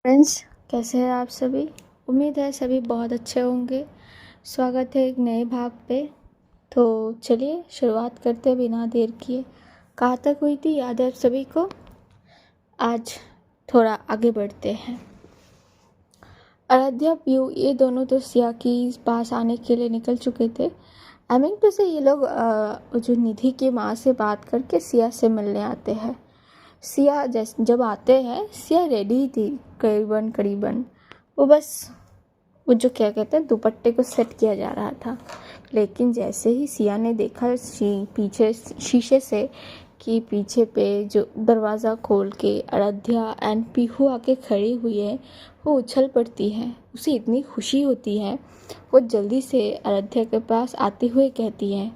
Friends, कैसे हैं आप सभी। उम्मीद है सभी बहुत अच्छे होंगे। स्वागत है एक नए भाग पे। तो चलिए शुरुआत करते हैं बिना देर किए। कहाँ तक हुई थी याद है आप सभी को। आज थोड़ा आगे बढ़ते हैं। आराध्या पीयू ये दोनों तो सिया की पास आने के लिए निकल चुके थे। आई मीन टू से ये लोग जो निधि की माँ से बात करके सिया से मिलने आते हैं। सिया जब आते हैं सिया रेडी थी करीबन करीबन। वो बस वो जो क्या कहते हैं दुपट्टे को सेट किया जा रहा था। लेकिन जैसे ही सिया ने देखा पीछे शीशे से कि पीछे पे जो दरवाज़ा खोल के आराध्या एंड पीहू आके खड़ी हुई है, वो उछल पड़ती है। उसे इतनी खुशी होती है। वो जल्दी से आराध्या के पास आते हुए कहती है,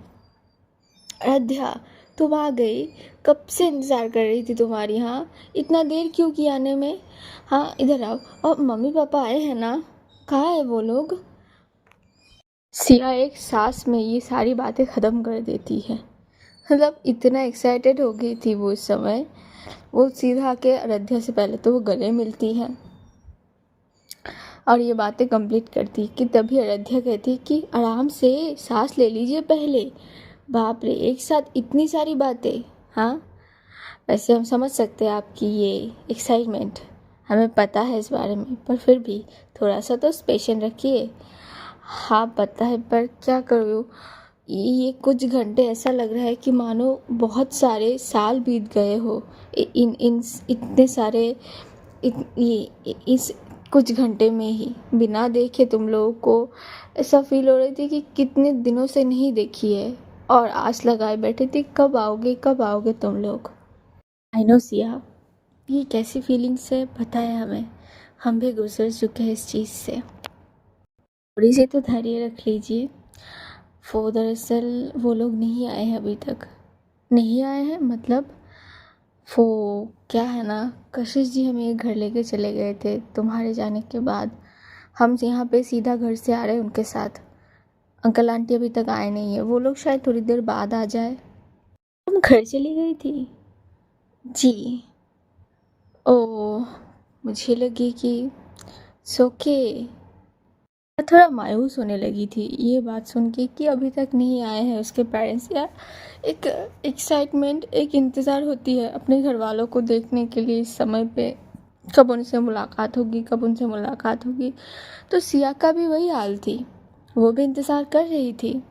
आराध्या तुम आ गई। कब से इंतज़ार कर रही थी तुम्हारी। हाँ, इतना देर क्यों की आने में। हाँ इधर आओ। और मम्मी पापा आए हैं ना, कहाँ है वो लोग। सिया एक सांस में ये सारी बातें ख़त्म कर देती है। मतलब इतना एक्साइटेड हो गई थी वो उस समय। वो सीधा आके आराध्या से पहले तो वो गले मिलती है और ये बातें कंप्लीट करती कि तभी आराध्या कहती कि आराम से सांस ले लीजिए पहले। बाप रे, एक साथ इतनी सारी बातें। हाँ, वैसे हम समझ सकते हैं आपकी ये एक्साइटमेंट, हमें पता है इस बारे में, पर फिर भी थोड़ा सा तो पेशेंस रखिए। हाँ पता है, पर क्या करूँ, ये कुछ घंटे ऐसा लग रहा है कि मानो बहुत सारे साल बीत गए हो। इन इन इतने सारे इस कुछ घंटे में ही बिना देखे तुम लोगों को ऐसा फील हो रही थी कि कितने दिनों से नहीं देखी है। और आस लगाए बैठे थे कब आओगे तुम लोग। आई नो सिया, ये कैसी फीलिंग्स है पता है हमें। हम भी गुजर चुके हैं इस चीज़ से। थोड़ी सी तो धैर्य रख लीजिए। वो दरअसल वो लोग नहीं आए हैं अभी तक। नहीं आए हैं मतलब वो क्या है ना, कशिश जी हमें घर लेके चले गए थे तुम्हारे जाने के बाद। हम यहाँ पे सीधा घर से आ रहे हैं उनके साथ। अंकल आंटी अभी तक आए नहीं है, वो लोग शायद थोड़ी देर बाद आ जाए। तुम घर चली गई थी जी। ओह, मुझे लगी कि सोके। मैं थोड़ा मायूस होने लगी थी ये बात सुन के कि अभी तक नहीं आए हैं उसके पेरेंट्स। यार एक एक्साइटमेंट, एक इंतज़ार होती है अपने घर वालों को देखने के लिए इस समय पे। कब उनसे मुलाकात होगी, कब उनसे मुलाकात होगी। तो सिया का भी वही हाल थी, वो भी इंतज़ार कर रही थी।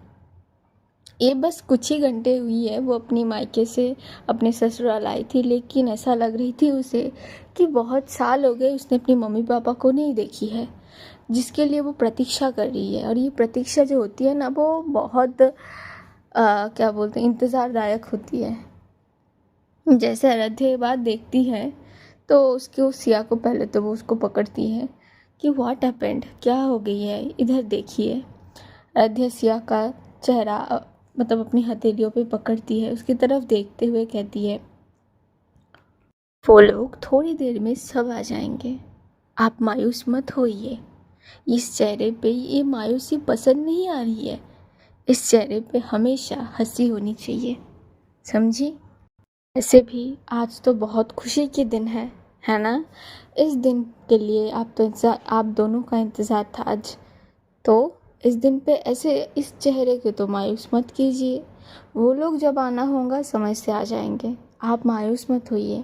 ये बस कुछ ही घंटे हुई है वो अपनी मायके से अपने ससुराल आई थी, लेकिन ऐसा लग रही थी उसे कि बहुत साल हो गए उसने अपनी मम्मी पापा को नहीं देखी है, जिसके लिए वो प्रतीक्षा कर रही है। और ये प्रतीक्षा जो होती है ना, वो बहुत क्या बोलते हैं, इंतज़ारदायक होती है। जैसे आराध्या ये बात देखती है तो उसके उस सिया को पहले तो वो उसको पकड़ती है कि व्हाट हैपेंड, क्या हो गई है, इधर देखिए। आराध्या सिया का चेहरा मतलब अपनी हथेलियों पे पकड़ती है, उसकी तरफ देखते हुए कहती है, वो लोग थोड़ी देर में सब आ जाएंगे, आप मायूस मत होइए। इस चेहरे पे ये मायूसी पसंद नहीं आ रही है। इस चेहरे पे हमेशा हंसी होनी चाहिए, समझी। ऐसे भी आज तो बहुत खुशी के दिन है ना। इस दिन के लिए आप दोनों का इंतज़ार था आज। तो इस दिन पे ऐसे इस चेहरे के तो मायूस मत कीजिए। वो लोग जब आना होगा समय से आ जाएंगे, आप मायूस मत होइए।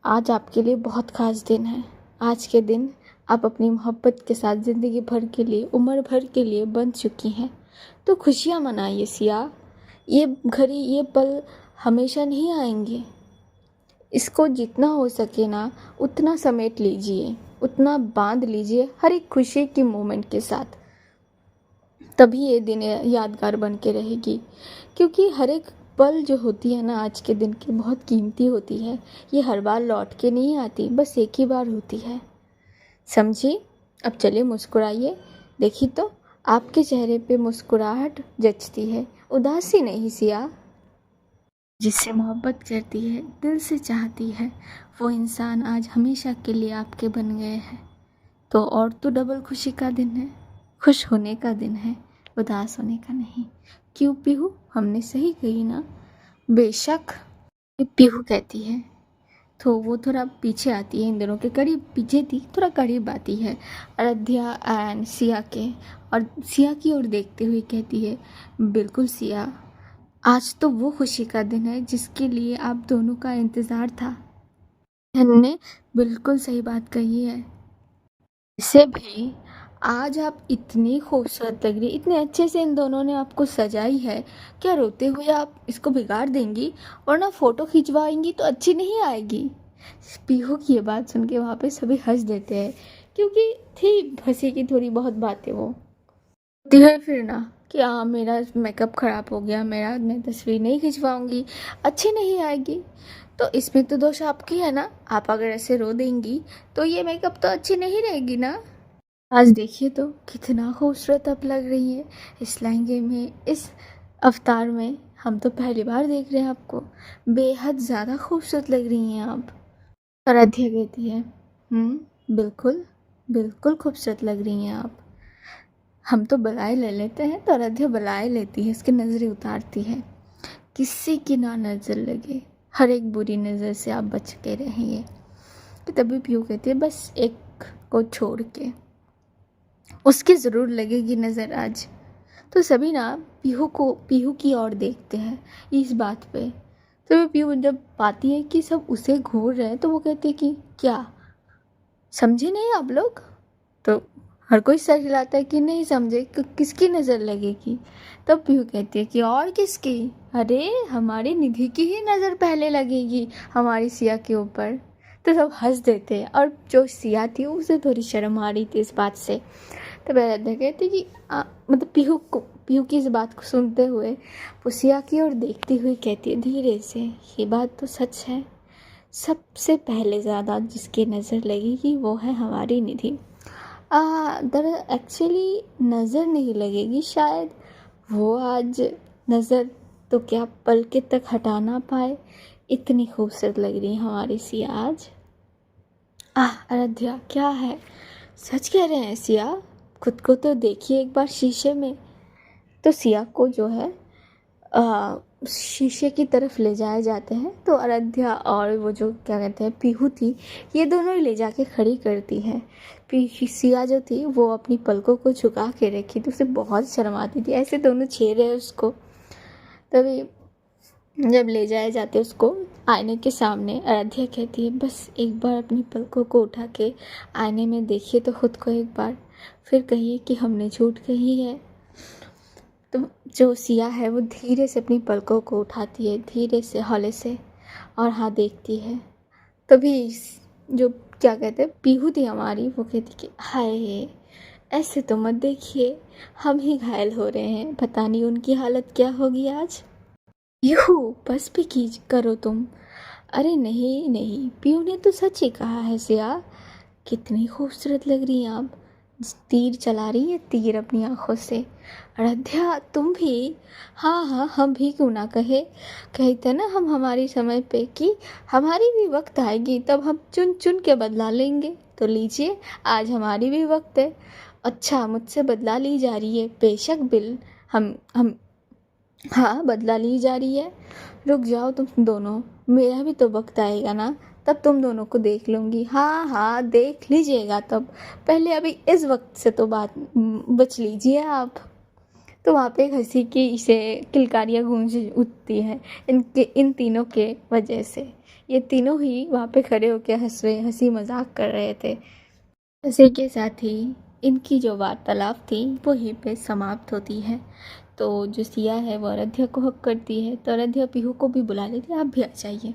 आज आपके लिए बहुत ख़ास दिन है। आज के दिन आप अपनी मोहब्बत के साथ ज़िंदगी भर के लिए, उम्र भर के लिए बंध चुकी हैं। तो खुशियाँ मनाइए सिया। ये घड़ी, ये पल हमेशा नहीं आएंगे। इसको जितना हो सके ना उतना समेट लीजिए, उतना बांध लीजिए हर एक खुशी की मोमेंट के साथ। तभी ये दिन यादगार बन के रहेगी। क्योंकि हर एक पल जो होती है ना आज के दिन की, बहुत कीमती होती है। ये हर बार लौट के नहीं आती, बस एक ही बार होती है, समझी। अब चलिए मुस्कुराइए। देखिए तो आपके चेहरे पे मुस्कुराहट जचती है, उदासी नहीं सिया। जिससे मोहब्बत करती है, दिल से चाहती है, वो इंसान आज हमेशा के लिए आपके बन गए हैं। तो और तो डबल खुशी का दिन है, खुश होने का दिन है, उदास होने का नहीं। क्यों पीहू, हमने सही कही ना। बेशक, पीहू कहती है, तो वो थोड़ा पीछे आती है, इन दोनों के करीब पीछे थी, थोड़ा करीब आती है आराध्या एंड सिया के, और सिया की ओर देखते हुए कहती है, बिल्कुल सिया, आज तो वो खुशी का दिन है जिसके लिए आप दोनों का इंतज़ार था। बहन ने बिल्कुल सही बात कही है। इसे भी आज आप इतनी खूबसूरत लग रही, इतने अच्छे से इन दोनों ने आपको सजाई है, क्या रोते हुए आप इसको बिगाड़ देंगी? वरना फ़ोटो खिंचवाएंगी तो अच्छी नहीं आएगी। पीहू की ये बात सुन के वहाँ पे सभी हंस देते हैं, क्योंकि थी हंसी की थोड़ी बहुत बातें वो होती है फिर ना, कि हाँ मेरा मेकअप ख़राब हो गया, मैं तस्वीर नहीं खिंचवाऊँगी, अच्छी नहीं आएगी। तो इसमें तो दोष आपकी है ना, आप अगर ऐसे रो देंगी तो ये मेकअप तो अच्छी नहीं रहेगी ना। आज देखिए तो कितना खूबसूरत आप लग रही है इस लहंगे में, इस अवतार में। हम तो पहली बार देख रहे हैं आपको, बेहद ज़्यादा खूबसूरत लग रही हैं आप। आराध्या कहती है, बिल्कुल बिल्कुल खूबसूरत लग रही हैं आप। हम तो बलाए ले लेते हैं। तो आराध्या बलाए लेती है, इसकी नज़रें उतारती है, किसी की ना नज़र लगे, हर एक बुरी नज़र से आप बच के रहिए। तो तभी पीहू कहती है, बस एक को छोड़ के, उसकी ज़रूर लगेगी नज़र आज। तो सभी ना पीहू की ओर देखते हैं इस बात पे। तो पीहू जब पाती है कि सब उसे घूर रहे हैं, तो वो कहती है कि क्या समझे नहीं आप लोग? तो हर कोई सर हिलाता है कि नहीं समझे, किसकी नज़र लगेगी? तब पीहू कहती है कि और किसकी? अरे हमारी निधि की ही नज़र पहले लगेगी हमारी सिया के ऊपर। तो सब हंस देते हैं, और जो सिया थी उसे थोड़ी शर्म आ रही थी इस बात से। तो आराध्या कहती कि मतलब पीहू की इस बात को सुनते हुए वो सिया की ओर देखती हुई कहती है धीरे से, ये बात तो सच है, सबसे पहले ज़्यादा जिसकी नज़र लगेगी वो है हमारी निधि। एक्चुअली नज़र नहीं लगेगी शायद, वो आज नज़र तो क्या पलके तक हटा ना पाए, इतनी खूबसूरत लग रही है हमारी सिया आज। आराध्या क्या है, सच कह रहे हैं सिया? खुद को तो देखिए एक बार शीशे में। तो सिया को जो है शीशे की तरफ ले जाए जाते हैं। तो आराध्या और वो जो क्या कहते हैं पीहू थी, ये दोनों ही ले जाके खड़ी करती है। सिया जो थी वो अपनी पलकों को झुका के रखी थी, उसे बहुत शर्म आती थी, ऐसे दोनों छेड़ रहे उसको। तभी जब ले जाए जाते उसको आईने के सामने, आराध्या कहती है, बस एक बार अपनी पलकों को उठा के आईने में देखिए तो खुद को एक बार, फिर कहिए कि हमने झूठ कही है। तो जो सिया है वो धीरे से अपनी पलकों को उठाती है, धीरे से हौले से, और हाँ देखती है। तभी जो क्या कहते हैं पीहू थी हमारी, वो कहती कि हाय ऐसे तो मत देखिए, हम ही घायल हो रहे हैं, पता नहीं उनकी हालत क्या होगी आज। पीहू बस भी कीज करो तुम। अरे नहीं नहीं, पीहू ने तो सच ही कहा है सिया, कितनी खूबसूरत लग रही हैं आप, तीर चला रही है तीर अपनी आँखों से। आराध्या तुम भी? हाँ हाँ, हम भी क्यों ना कहे, कहते ना हम हमारी समय पे कि हमारी भी वक्त आएगी तब हम चुन चुन के बदला लेंगे। तो लीजिए आज हमारी भी वक्त है। अच्छा मुझसे बदला ली जा रही है, बेशक बिल हम हाँ बदला ली जा रही है। रुक जाओ तुम दोनों, मेरा भी तो वक्त आएगा ना, तब तुम दोनों को देख लूँगी। हाँ हाँ देख लीजिएगा तब, पहले अभी इस वक्त से तो बात बच लीजिए आप। तो वहाँ पे हंसी की से किलकारियाँ गूंज उठती हैं इन तीनों के वजह से। ये तीनों ही वहाँ पे खड़े होकर हंसी मजाक कर रहे थे। इसी के साथ ही इनकी जो वार्तालाप थी वो यहीं पे समाप्त होती है। तो जो सिया है वो आराध्या को हक करती है, तो आराध्या पीहू को भी बुला लेती है, आप भी आ जाइए।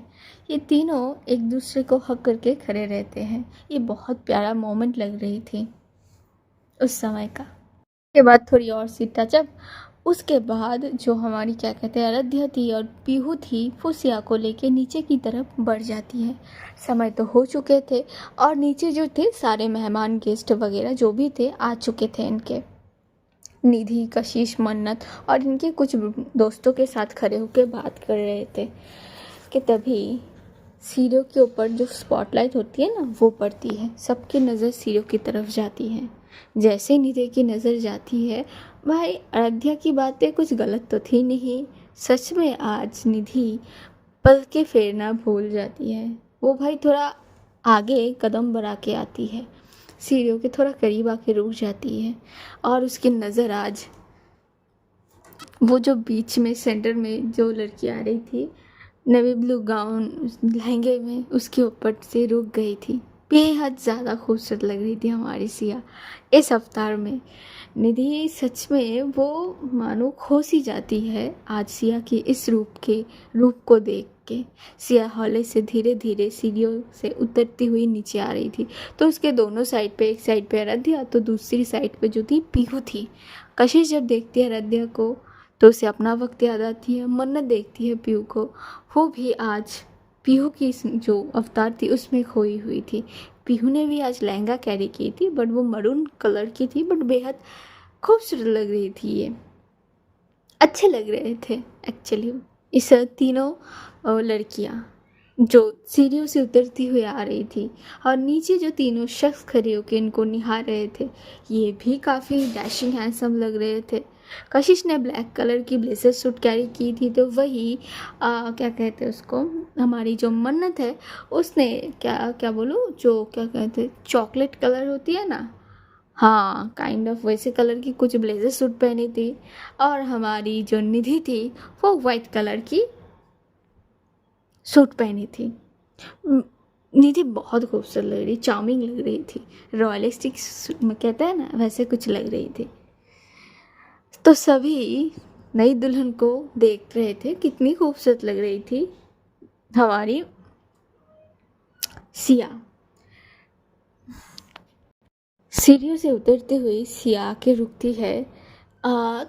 ये तीनों एक दूसरे को हक करके खड़े रहते हैं। ये बहुत प्यारा मोमेंट लग रही थी उस समय का। उसके बाद थोड़ी और सी टचअप, उसके बाद जो हमारी क्या कहते हैं आराध्या थी और पीहू थी, वो सिया को लेके नीचे की तरफ बढ़ जाती है। समय तो हो चुके थे और नीचे जो थे सारे मेहमान गेस्ट वगैरह जो भी थे आ चुके थे। इनके निधि, कशिश, मन्नत और इनके कुछ दोस्तों के साथ खड़े होकर बात कर रहे थे कि तभी सीढ़ियों के ऊपर जो स्पॉटलाइट होती है ना वो पड़ती है। सबकी नज़र सीढ़ियों की तरफ जाती है। जैसे निधि की नज़र जाती है, भाई आराध्या की बातें कुछ गलत तो थी नहीं, सच में आज निधि पल के फेरना भूल जाती है। वो भाई थोड़ा आगे कदम बढ़ा के आती है, सीढ़ियों के थोड़ा करीब आके रुक जाती है, और उसकी नज़र आज वो जो बीच में सेंटर में जो लड़की आ रही थी नेवी ब्लू गाउन लहंगे में, उसके ऊपर से रुक गई थी। बेहद ज़्यादा खूबसूरत लग रही थी हमारी सिया इस अवतार में। निधि सच में वो मानो खो सी जाती है आज सिया की इस रूप को देख के। सिया हौले से धीरे धीरे सीढ़ियों से उतरती हुई नीचे आ रही थी, तो उसके दोनों साइड पे, एक साइड पे आराध्या तो दूसरी साइड पे जो थी पीहू थी। कशिश जब देखती है आराध्या को तो उसे अपना वक्त याद आती है। मन्नत देखती है पीहू को, वो भी आज पीहू की जो अवतार थी उसमें खोई हुई थी। पीहू ने भी आज लहंगा कैरी की थी, बट वो मरून कलर की थी, बट बेहद खूबसूरत लग रही थी। ये अच्छे लग रहे थे एक्चुअली। इस तीनों लड़कियां जो सीढ़ियों से उतरती हुई आ रही थी, और नीचे जो तीनों शख्स खड़े होकर इनको निहार रहे थे, ये भी काफ़ी डैशिंग हैंडसम लग रहे थे। कशिश ने ब्लैक कलर की ब्लेजर सूट कैरी की थी, तो वही क्या कहते हैं उसको, हमारी जो मन्नत है उसने क्या क्या बोलूँ, जो क्या कहते हैं चॉकलेट कलर होती है ना, हाँ काइंड ऑफ वैसे कलर की कुछ ब्लेजर सूट पहनी थी। और हमारी जो निधि थी वो वाइट कलर की सूट पहनी थी। निधि बहुत खूबसूरत लग रही, चार्मिंग लग रही थी, रॉयलिस्टिक में कहते हैं ना वैसे कुछ लग रही थी। तो सभी नई दुल्हन को देख रहे थे, कितनी खूबसूरत लग रही थी हमारी सिया। सीढ़ियों से उतरते हुए सिया आके रुकती है,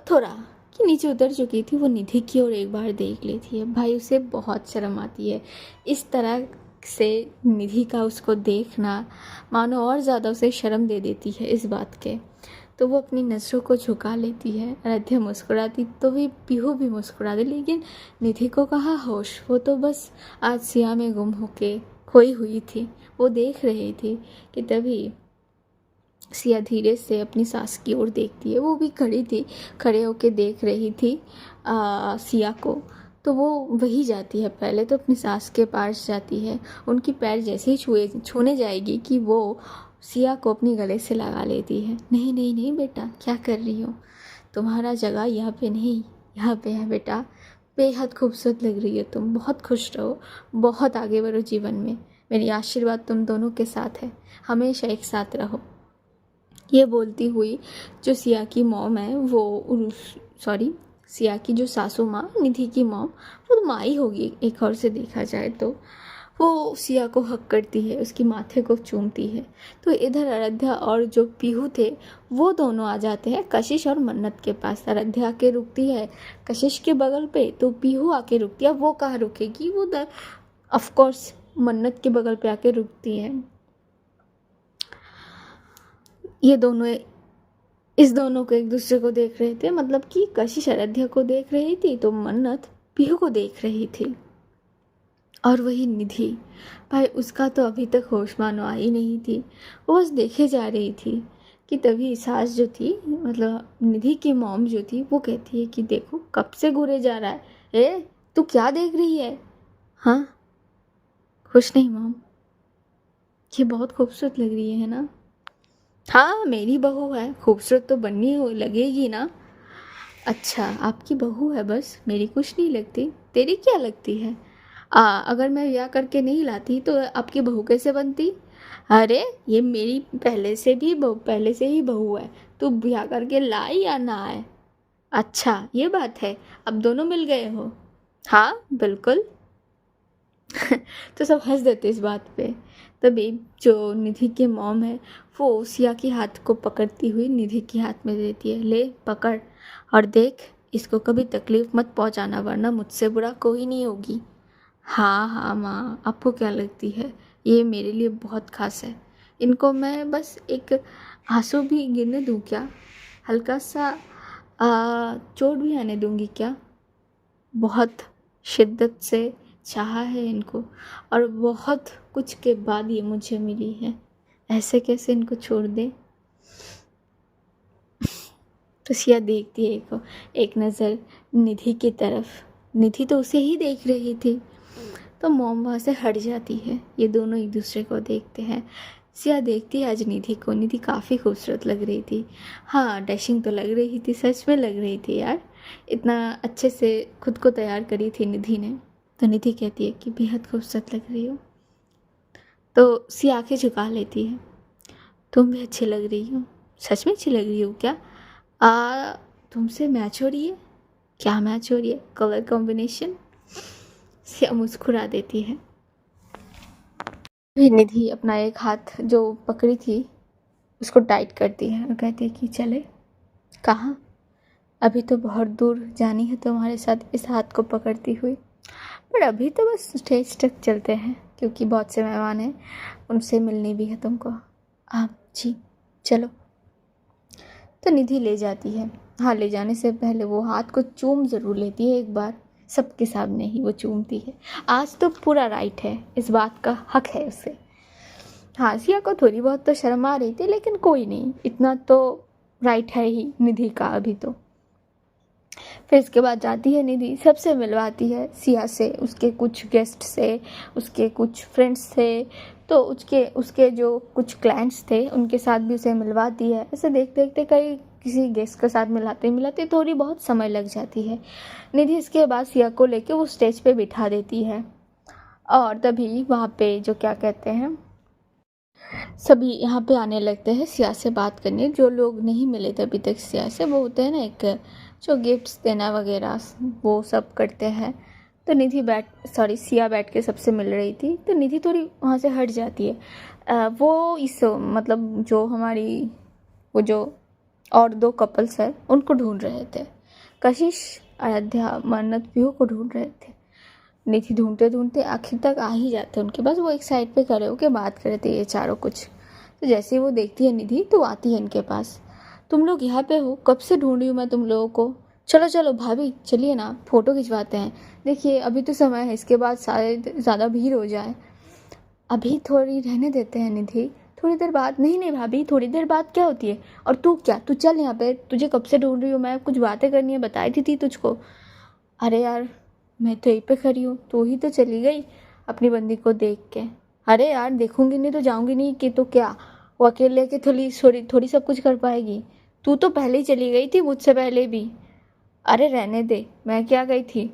थोड़ा कि नीचे उतर चुकी थी, वो निधि की ओर एक बार देख लेती है। भाई उसे बहुत शर्म आती है इस तरह से निधि का उसको देखना, मानो और ज़्यादा उसे शर्म दे देती है इस बात के। तो वो अपनी नज़रों को झुका लेती है। आराध्या मुस्कुराती तो भी पीहू भी मुस्कुराती, लेकिन निधि को कहाँ होश, वो तो बस आज सिया में गुम होके खोई हुई थी। वो देख रही थी कि तभी सिया धीरे से अपनी सास की ओर देखती है। वो भी खड़ी थी, खड़े होके देख रही थी सिया को। तो वो वही जाती है, पहले तो अपनी सास के पास जाती है। उनकी पैर जैसे ही छूने जाएगी कि वो सिया को अपनी गले से लगा लेती है। नहीं नहीं नहीं बेटा, क्या कर रही हो, तुम्हारा जगह यहाँ पे नहीं, यहाँ पे है बेटा। बेहद खूबसूरत लग रही हो तुम, बहुत खुश रहो, बहुत आगे बढ़ो जीवन में। मेरी आशीर्वाद तुम दोनों के साथ है, हमेशा एक साथ रहो। ये बोलती हुई जो सिया की मॉम है वो, सॉरी सिया की जो सासू माँ, निधि की मॉम, वो तो माँ ही होगी एक और से देखा जाए तो, वो सिया को हक करती है, उसकी माथे को चूमती है। तो इधर आराध्या और जो पीहू थे वो दोनों आ जाते हैं कशिश और मन्नत के पास। आराध्या आके रुकती है कशिश के बगल पे, तो पीहू आके रुकती है। वो कहाँ रुकेगी, वो ऑफ कोर्स मन्नत के बगल पे आके रुकती है। ये दोनों इस दोनों को एक दूसरे को देख रहे थे, मतलब कि कशिश आराध्या को देख रही थी तो मन्नत पीहू को देख रही थी। और वही निधि, भाई उसका तो अभी तक होश मानो आई नहीं थी, वो बस देखे जा रही थी कि तभी सास जो थी, मतलब निधि की मॉम जो थी, वो कहती है कि देखो कब से घूरे जा रहा है, ए तू क्या देख रही है। हाँ खुश नहीं मॉम, ये बहुत खूबसूरत लग रही है ना। हाँ मेरी बहू है, खूबसूरत तो बननी हो लगेगी ना। अच्छा आपकी बहू है बस, मेरी कुछ नहीं लगती, तेरी क्या लगती है। अगर मैं ब्याह करके नहीं लाती तो आपकी बहू कैसे बनती। अरे ये मेरी पहले से ही बहू है, तू ब्याह करके लाई या ना आए। अच्छा ये बात है, अब दोनों मिल गए हो। हाँ बिल्कुल। तो सब हंस देते इस बात पे। तभी जो निधि के मॉम है वो सिया के हाथ को पकड़ती हुई निधि के हाथ में देती है, ले पकड़ और देख, इसको कभी तकलीफ मत पहुंचाना वरना मुझसे बुरा कोई नहीं होगी। हाँ हाँ माँ, आपको क्या लगती है ये मेरे लिए बहुत खास है, इनको मैं बस एक आंसू भी गिरने दूँ क्या, हल्का सा चोट भी आने दूंगी क्या। बहुत शिद्दत से चाहा है इनको, और बहुत कुछ के बाद ये मुझे मिली है, ऐसे कैसे इनको छोड़ दे। तो सिया देखती है एक नज़र निधि की तरफ, निधि तो उसे ही देख रही थी। तो मॉम वहाँ से हट जाती है। ये दोनों एक दूसरे को देखते हैं। सिया देखती है आज निधि को। निधि काफ़ी खूबसूरत लग रही थी। हाँ, डैशिंग तो लग रही थी, सच में लग रही थी यार। इतना अच्छे से खुद को तैयार करी थी निधि ने। तो निधि कहती है कि बेहद खूबसूरत लग रही हो। तो सिया आंखें झुका लेती है। तुम भी अच्छी लग रही हो। सच में अच्छी लग रही हो क्या? तुमसे मैच हो रही है। क्या मैच हो रही है? Colour combination. सिया मुस्कुरा देती है। फिर निधि अपना एक हाथ जो पकड़ी थी उसको टाइट करती है और कहती है कि चले। कहाँ? अभी तो बहुत दूर जानी है तुम्हारे साथ इस हाथ को पकड़ती हुई, पर अभी तो बस स्टेज तक चलते हैं क्योंकि बहुत से मेहमान हैं, उनसे मिलनी भी है तुमको। आप जी चलो। तो निधि ले जाती है। हाँ, ले जाने से पहले वो हाथ को चूम ज़रूर लेती है एक बार, सबके सामने ही वो चूमती है। आज तो पूरा राइट है, इस बात का हक है उसे। हाँ, सिया को थोड़ी बहुत तो शर्म आ रही थी, लेकिन कोई नहीं, इतना तो राइट है ही निधि का अभी तो। फिर इसके बाद जाती है निधि, सबसे मिलवाती है सिया से, उसके कुछ गेस्ट से, उसके कुछ फ्रेंड्स से, तो उसके जो कुछ क्लाइंट्स थे उनके साथ भी उसे मिलवाती है। ऐसे देखते देखते कई किसी गेस्ट के साथ मिलाते थोड़ी बहुत समय लग जाती है। निधि इसके बाद सिया को लेके वो स्टेज पे बिठा देती है और तभी वहाँ पे जो क्या कहते हैं, सभी यहाँ पे आने लगते हैं सिया से बात करने। जो लोग नहीं मिले थे अभी तक सिया से, वो होते हैं ना एक जो गिफ्ट्स देना वगैरह, वो सब करते हैं। तो सिया बैठ के सबसे मिल रही थी, तो निधि थोड़ी वहाँ से हट जाती है। वो इस मतलब जो हमारी वो जो और दो कपल्स हैं उनको ढूंढ रहे थे। कशिश, अयोध्या, मन्नत, पीहू को ढूंढ रहे थे। निधि ढूंढते ढूंढते आखिर तक आ ही जाते उनके पास। वो एक साइड पे खड़े होकर बात कर रहे थे ये चारों कुछ। तो जैसे ही वो देखती है निधि तो आती है इनके पास। तुम लोग यहाँ पे हो? कब से ढूंढ रही हूँ मैं तुम लोगों को। चलो चलो भाभी, चलिए ना, फ़ोटो खिंचवाते हैं। देखिए अभी तो समय है, इसके बाद शायद ज़्यादा भीड़ हो जाए। अभी थोड़ी रहने देते हैं निधि, थोड़ी देर बाद। नहीं नहीं भाभी, थोड़ी देर बाद क्या होती है? और तू चल यहाँ पे, तुझे कब से ढूंढ रही हूँ मैं, कुछ बातें करनी है, बताई थी तुझको। अरे यार, मैं तो यहीं पे खड़ी हूँ, तू ही तो चली गई अपनी बंदी को देख के। अरे यार, देखूंगी नहीं तो जाऊंगी नहीं कि तो क्या, वो अकेले के थोड़ी सब कुछ कर पाएगी? तू तो पहले ही चली गई थी, मुझसे पहले भी। अरे रहने दे, मैं क्या गई थी?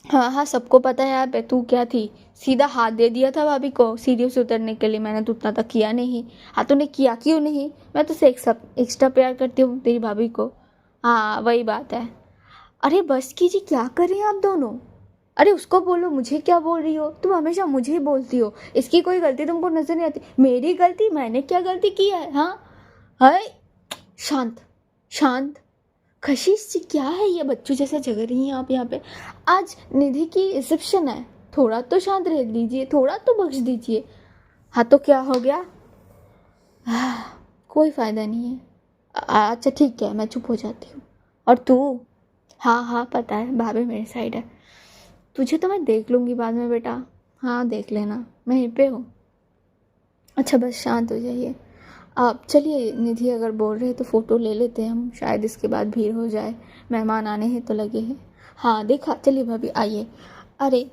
हाँ हाँ, सबको पता है। यहाँ पे तू क्या थी, सीधा हाथ दे दिया था भाभी को सीढ़ियों से उतरने के लिए। मैंने तो उतना तक किया नहीं। हाँ, तूने किया क्यों नहीं? मैं तो एक्स्ट्रा प्यार करती हूँ तेरी भाभी को। हाँ वही बात है। अरे बस कीजिए, क्या कर रही हैं आप दोनों? अरे उसको बोलो, मुझे क्या बोल रही हो? तुम हमेशा मुझे ही बोलती हो। इसकी कोई गलती तुमको नजर नहीं आती? मेरी गलती? मैंने क्या गलती की है? हाँ हाय, शांत शांत। कशिश जी, क्या है ये बच्चों जैसा झगड़ रही हैं आप यहाँ पे? आज निधि की रिसेप्शन है, थोड़ा तो शांत रह लीजिए, थोड़ा तो बख्श दीजिए। हाँ तो क्या हो गया? कोई फ़ायदा नहीं है। अच्छा ठीक है, मैं चुप हो जाती हूँ। और तू? हाँ हाँ पता है, भाभी मेरी साइड है। तुझे तो मैं देख लूँगी बाद में बेटा। हाँ देख लेना, मैं यहीं पे हूँ। अच्छा बस शांत हो जाइए आप। चलिए निधि अगर बोल रहे हैं तो फ़ोटो ले लेते हैं हम, शायद इसके बाद भीड़ हो जाए, मेहमान आने हैं तो लगे हैं। हाँ देखा, चलिए भाभी आइए। अरे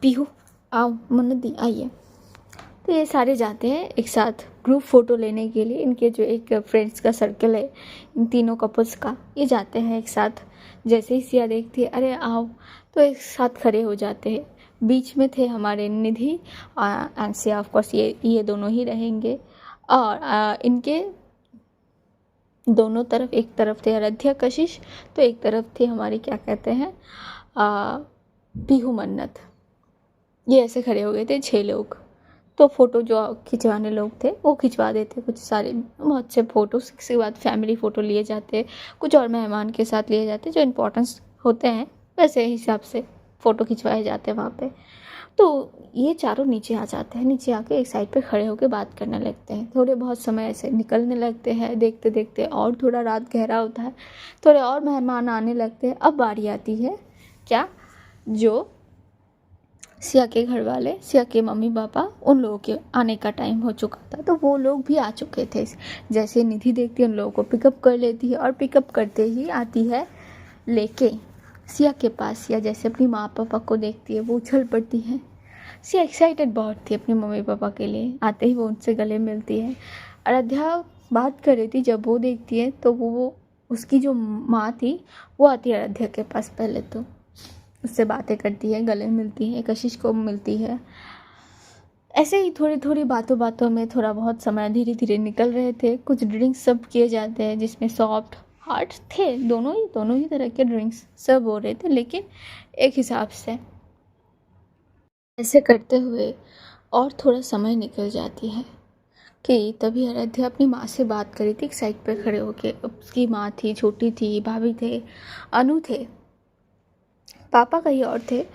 पीहू आओ, मन्नत दी आइए। तो ये सारे जाते हैं एक साथ ग्रुप फ़ोटो लेने के लिए। इनके जो एक फ्रेंड्स का सर्कल है, इन तीनों कपल्स का, ये जाते हैं एक साथ। जैसे ही सिया देखती है अरे आओ, तो एक साथ खड़े हो जाते हैं। बीच में थे हमारे निधि एंड सिया, ऑफ कोर्स ये दोनों ही रहेंगे। और इनके दोनों तरफ, एक तरफ थे आराध्या कशिश, तो एक तरफ थे हमारी क्या कहते हैं पीहू मन्नत। ये ऐसे खड़े हो गए थे 6 लोग। तो फ़ोटो जो खिंचवाने लोग थे वो खिंचवा देते कुछ सारे, बहुत से फ़ोटो। इसके बाद फैमिली फ़ोटो लिए जाते, कुछ और मेहमान के साथ लिए जाते जो इम्पोर्टेंस होते हैं, वैसे हिसाब से फ़ोटो खिंचवाए जाते हैं वहाँ पे। तो ये चारों नीचे आ जाते हैं। नीचे आके एक साइड पे खड़े होकर बात करने लगते हैं। थोड़े बहुत समय ऐसे निकलने लगते हैं, देखते देखते और थोड़ा रात गहरा होता है, थोड़े और मेहमान आने लगते हैं। अब बारी आती है क्या, जो सिया के घर वाले, सिया के मम्मी पापा, उन लोगों के आने का टाइम हो चुका था। तो वो लोग भी आ चुके थे। जैसे निधि देखती है उन लोगों को पिकअप कर लेती है, और पिकअप करते ही आती है लेके सिया के पास। सिया जैसे अपनी माँ पापा को देखती है वो उछल पड़ती है। सी एक्साइटेड बहुत थी अपने मम्मी पापा के लिए। आते ही वो उनसे गले मिलती है। आराध्या बात कर रही थी, जब वो देखती है तो वो उसकी जो माँ थी वो आती है आराध्या के पास। पहले तो उससे बातें करती है, गले मिलती है, कशिश को मिलती है। ऐसे ही थोड़ी थोड़ी बातों बातों में थोड़ा बहुत समय धीरे धीरे निकल रहे थे। कुछ ड्रिंक्स सब किए जाते हैं जिसमें सॉफ्ट हार्ड थे, दोनों ही तरह के ड्रिंक्स सब हो रहे थे, लेकिन एक हिसाब से। ऐसे करते हुए और थोड़ा समय निकल जाती है कि तभी आराध्या अपनी माँ से बात करी थी। एक साइड पे खड़े होके उसकी माँ थी, छोटी थी, भाभी थे, अनु थे, पापा कहीं और थे,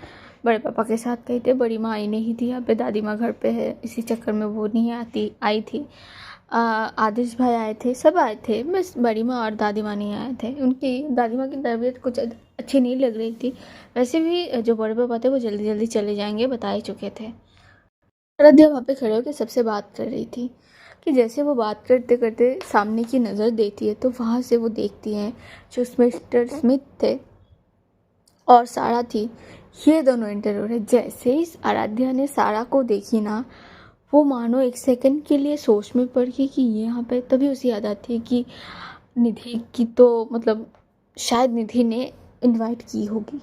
बड़े पापा के साथ गए थे। बड़ी माँ आई नहीं थी, यहाँ पे दादी माँ घर पे है, इसी चक्कर में वो नहीं आई थी। आदिश भाई आए थे, सब आए थे, बस बड़ी माँ और दादी माँ नहीं आए थे। उनकी दादी माँ की तबीयत कुछ अच्छी नहीं लग रही थी। वैसे भी जो बड़े पापा थे वो जल्दी जल्दी चले जाएंगे बता ही चुके थे। आराध्या वहाँ पे खड़े होकर सबसे बात कर रही थी कि जैसे वो बात करते करते सामने की नज़र देती है तो वहाँ से वो देखती हैं जो मिस्टर स्मिथ थे और सारा थी, ये दोनों एंटर हो रहे। जैसे ही आराध्या ने सारा को देखी ना, वो मानो एक सेकंड के लिए सोच में पड़ गई कि ये यहाँ पे। तभी उसे याद आती है कि निधि की तो मतलब शायद निधि ने इनवाइट की होगी।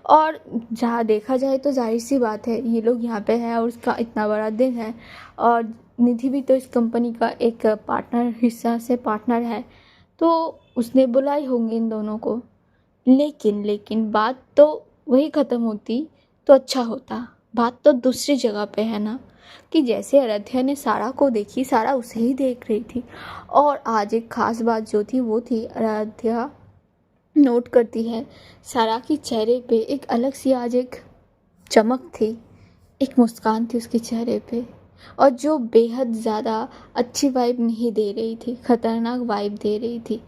और जहाँ देखा जाए तो जाहिर सी बात है ये लोग यहाँ पे हैं और उसका इतना बड़ा दिन है, और निधि भी तो इस कंपनी का एक पार्टनर हिस्सा से पार्टनर है, तो उसने बुलाई होंगी इन दोनों को। लेकिन बात तो वही ख़त्म होती तो अच्छा होता। बात तो दूसरी जगह पे है ना, कि जैसे आराध्या ने सारा को देखी, सारा उसे ही देख रही थी। और आज एक ख़ास बात जो थी वो थी, आराध्या नोट करती है सारा के चेहरे पे एक अलग सी आज एक चमक थी, एक मुस्कान थी उसके चेहरे पे, और जो बेहद ज़्यादा अच्छी वाइब नहीं दे रही थी, ख़तरनाक वाइब दे रही थी।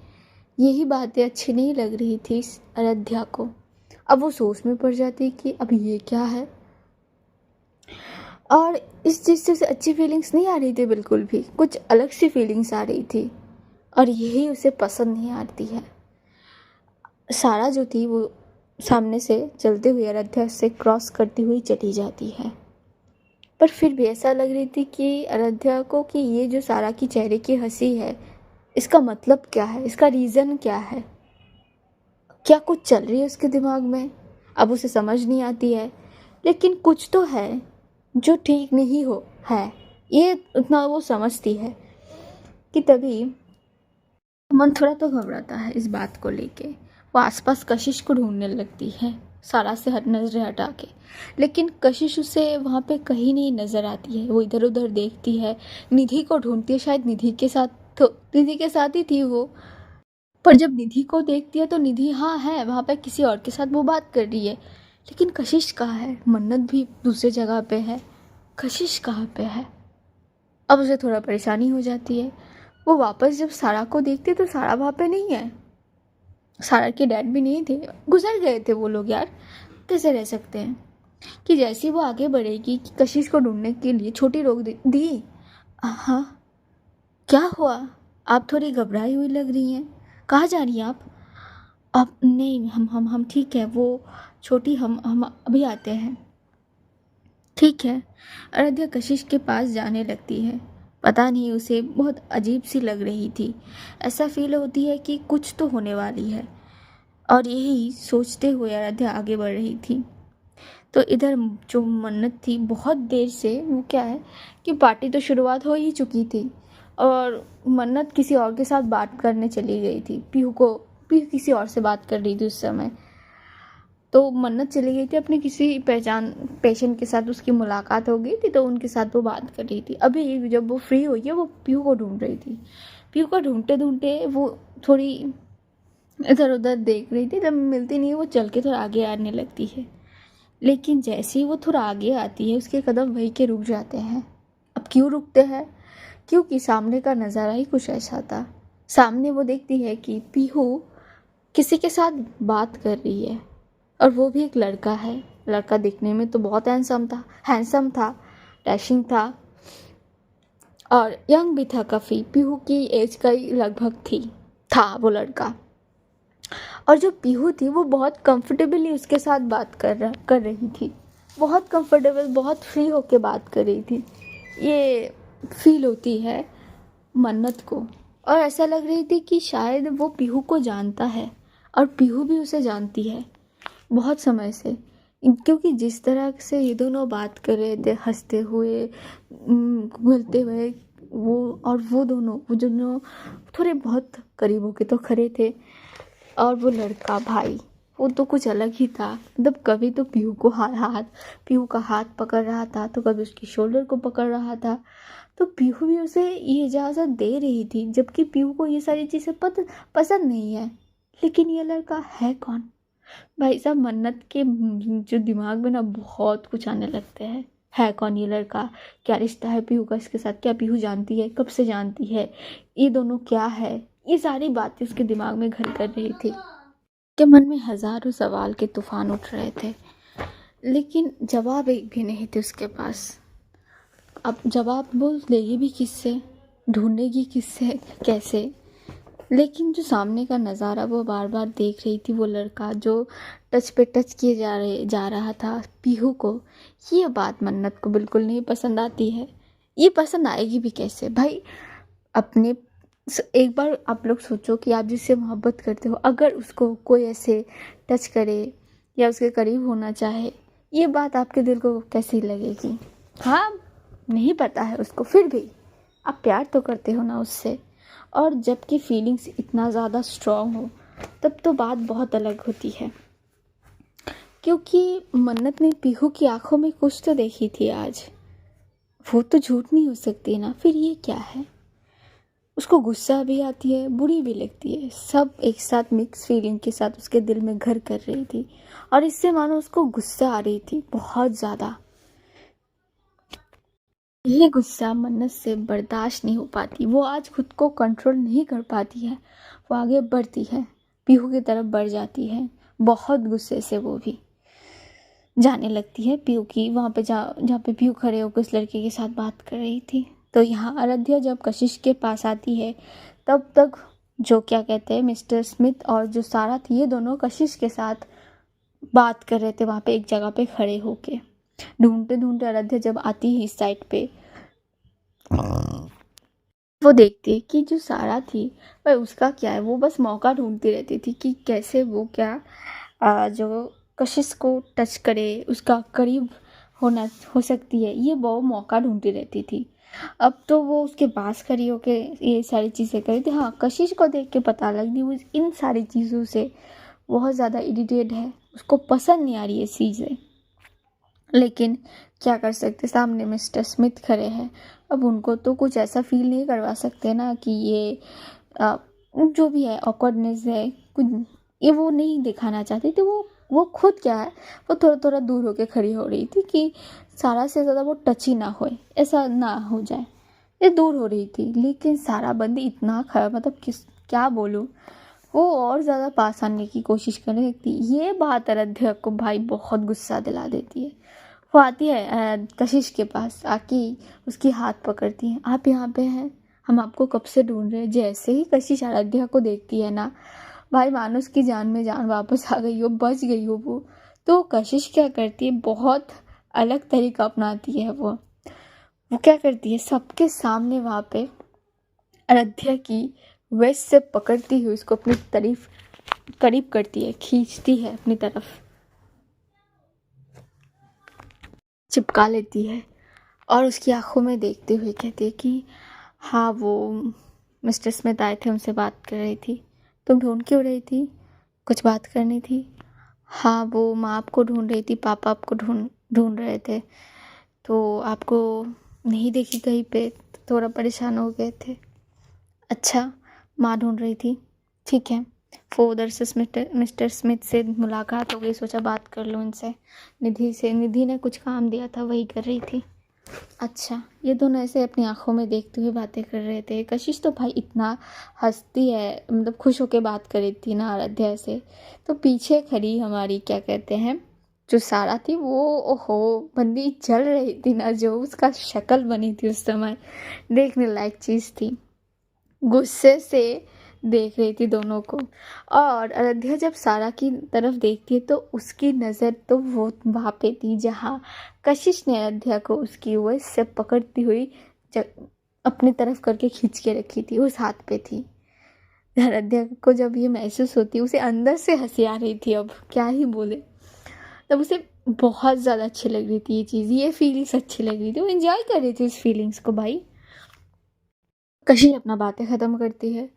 यही बातें अच्छी नहीं लग रही थी आराध्या को। अब वो सोच में पड़ जाती कि अब ये क्या है, और इस चीज़ से अच्छी फीलिंग्स नहीं आ रही थी बिल्कुल भी, कुछ अलग सी फीलिंग्स आ रही थी, और यही उसे पसंद नहीं आती है। सारा जो थी वो सामने से चलते हुए आराध्या से क्रॉस करती हुई चली जाती है, पर फिर भी ऐसा लग रही थी कि आराध्या को कि ये जो सारा की चेहरे की हंसी है, इसका मतलब क्या है, इसका रीज़न क्या है, क्या कुछ चल रही है उसके दिमाग में। अब उसे समझ नहीं आती है, लेकिन कुछ तो है जो ठीक नहीं हो है, ये उतना वो समझती है। कि तभी मन थोड़ा तो घबराता है इस बात को लेके। वो आसपास कशिश को ढूंढने लगती है, सारा से नजरें हटा के, लेकिन कशिश उसे वहाँ पे कहीं नहीं नज़र आती है। वो इधर उधर देखती है, निधि को ढूंढती है, शायद निधि के साथ ही थी वो। पर जब निधि को देखती है तो निधि हाँ है वहाँ पे, किसी और के साथ वो बात कर रही है, लेकिन कशिश कहाँ है। मन्नत भी दूसरी जगह पे है, कशिश कहाँ पे है। अब उसे थोड़ा परेशानी हो जाती है। वो वापस जब सारा को देखती है तो सारा वहाँ पे नहीं है, सारा के डैड भी नहीं थे, गुजर गए थे वो लोग यार, कैसे रह सकते हैं। कि जैसे वो आगे बढ़ेगी कि कशिश को ढूंढने के लिए, छोटी रोक दी। हाँ क्या हुआ, आप थोड़ी घबराई हुई लग रही हैं, कहाँ जा रही हैं आप। अब नहीं, हम ठीक है, वो छोटी हम अभी आते हैं। ठीक है। आराध्या कशिश के पास जाने लगती है। पता नहीं उसे बहुत अजीब सी लग रही थी, ऐसा फील होती है कि कुछ तो होने वाली है, और यही सोचते हुए आराध्या आगे बढ़ रही थी। तो इधर जो मन्नत थी, बहुत देर से वो क्या है कि पार्टी तो शुरुआत हो ही चुकी थी, और मन्नत किसी और के साथ बात करने चली गई थी। पीहू किसी और से बात कर रही थी उस समय। तो मन्नत चली गई थी अपने किसी पहचान पेशेंट के साथ, उसकी मुलाकात हो गई थी, तो उनके साथ वो बात कर रही थी। अभी जब वो फ्री हुई है वो पीहू को ढूंढ रही थी। पीहू को ढूंढते ढूंढते वो थोड़ी इधर उधर देख रही थी, जब मिलती नहीं है वो चल के थोड़ा आगे आने लगती है। लेकिन जैसे ही वो थोड़ा आगे आती है उसके कदम वहीं के रुक जाते हैं। अब क्यों रुकते हैं, क्योंकि सामने का नज़ारा ही कुछ ऐसा था। सामने वो देखती है कि पीहू किसी के साथ बात कर रही है, और वो भी एक लड़का है। लड़का दिखने में तो बहुत हैंडसम था, डैशिंग था, और यंग भी था काफ़ी, पीहू की एज का ही लगभग था वो लड़का। और जो पीहू थी वो बहुत कंफर्टेबली उसके साथ बात कर रही थी। बहुत कंफर्टेबल, बहुत फ्री होके बात कर रही थी। ये फील होती है मन्नत को, और ऐसा लग रही थी कि शायद वो पीहू को जानता है और पीहू भी उसे जानती है बहुत समय से। क्योंकि जिस तरह से ये दोनों बात कर रहे थे, हंसते हुए, घुलते हुए, वो दोनों थोड़े बहुत करीब होके तो खड़े थे। और वो लड़का भाई, वो तो कुछ अलग ही था। मतलब कभी तो पीहू का हाथ पकड़ रहा था, तो कभी उसकी शोल्डर को पकड़ रहा था। तो पीहू भी उसे ये इजाज़त दे रही थी, जबकि पीहू को ये सारी चीज़ें पसंद नहीं है। लेकिन ये लड़का है कौन? भाई साहब, मन्नत के जो दिमाग में ना बहुत कुछ आने लगते हैं। है कौन ये लड़का? क्या रिश्ता है पीहू का इसके साथ? क्या पीहू जानती है? कब से जानती है? ये दोनों क्या है? ये सारी बातें उसके दिमाग में घर कर रही थी। के मन में हजारों सवाल के तूफान उठ रहे थे, लेकिन जवाब एक भी नहीं थे उसके पास। अब जवाब वो लेगी भी किससे, ढूंढेगी किससे, कैसे? लेकिन जो सामने का नज़ारा वो बार बार देख रही थी, वो लड़का जो टच पे टच किए जा रहा था पीहू को, ये बात मन्नत को बिल्कुल नहीं पसंद आती है। ये पसंद आएगी भी कैसे भाई? अपने एक बार आप लोग सोचो कि आप जिससे मोहब्बत करते हो, अगर उसको कोई ऐसे टच करे या उसके करीब होना चाहे, ये बात आपके दिल को कैसी लगेगी? हाँ, नहीं पता है उसको, फिर भी आप प्यार तो करते हो ना उससे। और जबकि फीलिंग्स इतना ज़्यादा स्ट्रॉन्ग हो, तब तो बात बहुत अलग होती है। क्योंकि मन्नत ने पीहू की आंखों में कुछ तो देखी थी आज, वो तो झूठ नहीं हो सकती ना। फिर ये क्या है? उसको गुस्सा भी आती है, बुरी भी लगती है, सब एक साथ मिक्स फीलिंग के साथ उसके दिल में घर कर रही थी। और इससे मानो उसको गुस्सा आ रही थी बहुत ज़्यादा। ये गुस्सा मन्नत से बर्दाश्त नहीं हो पाती। वो आज खुद को कंट्रोल नहीं कर पाती है। वो आगे बढ़ती है, पीहू की तरफ बढ़ जाती है, बहुत गुस्से से वो भी जाने लगती है पीहू की वहाँ पे जहाँ पे पीहू खड़े होकर उस लड़के के साथ बात कर रही थी। तो यहाँ आराध्या जब कशिश के पास आती है, तब तक जो क्या कहते हैं मिस्टर स्मिथ और जो सारा थी, ये दोनों कशिश के साथ बात कर रहे थे वहाँ पे एक जगह पे खड़े होके। ढूंढते ढूंढते आराध्या जब आती है इस साइड पे, वो देखती है कि जो सारा थी वह उसका क्या है। वो बस मौका ढूंढती रहती थी कि कैसे वो क्या जो कशिश को टच करे, उसका करीब होना हो सकती है, ये वो मौका ढूंढती रहती थी। अब तो वो उसके पास खड़ी होके ये सारी चीज़ें कर रही थी। हाँ, कशिश को देख के पता लग गई वो इन सारी चीज़ों से बहुत ज़्यादा इरिटेट है, उसको पसंद नहीं आ रही ये चीज़ें। लेकिन क्या कर सकते, सामने मिस्टर स्मिथ खड़े हैं। अब उनको तो कुछ ऐसा फील नहीं करवा सकते ना कि ये जो भी है ऑकवर्डनेस है कुछ, ये वो नहीं दिखाना चाहती थी। वो खुद क्या है, वो थोड़ा थोड़ा दूर होके खड़ी हो रही थी कि सारा से ज़्यादा वो टच ही ना होए, ऐसा ना हो जाए, ये दूर हो रही थी। लेकिन सारा बंदी इतना खराब, मतलब क्या बोलूँ, वो और ज़्यादा पास आने की कोशिश करने लगती। ये बात आराध्या को भाई बहुत गुस्सा दिला देती है। वो आती है कशिश के पास, आके उसकी हाथ पकड़ती है। आप यहाँ पे हैं, हम आपको कब से ढूंढ रहे हैं। जैसे ही कशिश आराध्या को देखती है ना भाई, मानो उसकी जान में जान वापस आ गई हो, बच गई हो वो। तो कशिश क्या करती है, बहुत अलग तरीका अपनाती है। वो क्या करती है, सबके सामने वहाँ पे आराध्या की वेस्ट से पकड़ती हुई उसको अपनी तारीफ करीब करती है, खींचती है अपनी तरफ, चिपका लेती है और उसकी आंखों में देखते हुए कहती है कि हाँ, वो मिस्टर स्मिथ आए थे, उनसे बात कर रही थी। तुम ढूंढ क्यों रही थी? कुछ बात करनी थी? हाँ, वो माँ आपको ढूंढ रही थी, पापा आपको ढूंढ ढूंढ रहे थे, तो आपको नहीं देखी कहीं पे, तो थोड़ा परेशान हो गए थे। अच्छा, माँ ढूंढ रही थी, ठीक है। वो उधर से मिस्टर स्मिथ से मुलाकात हो गई, सोचा बात कर लूँ इनसे। निधि ने कुछ काम दिया था, वही कर रही थी। अच्छा, ये दोनों ऐसे अपनी आंखों में देखते हुए बातें कर रहे थे। कशिश तो भाई इतना हंसती है, मतलब खुश होके बात कर रही थी ना आराध्या से। तो पीछे खड़ी हमारी क्या कहते हैं जो सारा थी, वो ओहो बंदी जल रही थी ना, जो उसका शक्ल बनी थी उस समय, देखने लायक चीज़ थी। गुस्से से देख रही थी दोनों को। और अराध्या जब सारा की तरफ देखती है तो उसकी नज़र तो वो वहाँ पे थी जहाँ कशिश ने अराध्या को उसकी वॉइस से पकड़ती हुई अपनी तरफ करके खींच के रखी थी, उस हाथ पे थी। आराध्या को जब ये महसूस होती, उसे अंदर से हंसी आ रही थी, अब क्या ही बोले। तब उसे बहुत ज़्यादा अच्छी लग रही थी ये चीज़, ये फीलिंग्स अच्छी लग रही थी, वो एंजॉय कर रही थी इस फीलिंग्स को भाई। कशिश अपना बातें ख़त्म करती है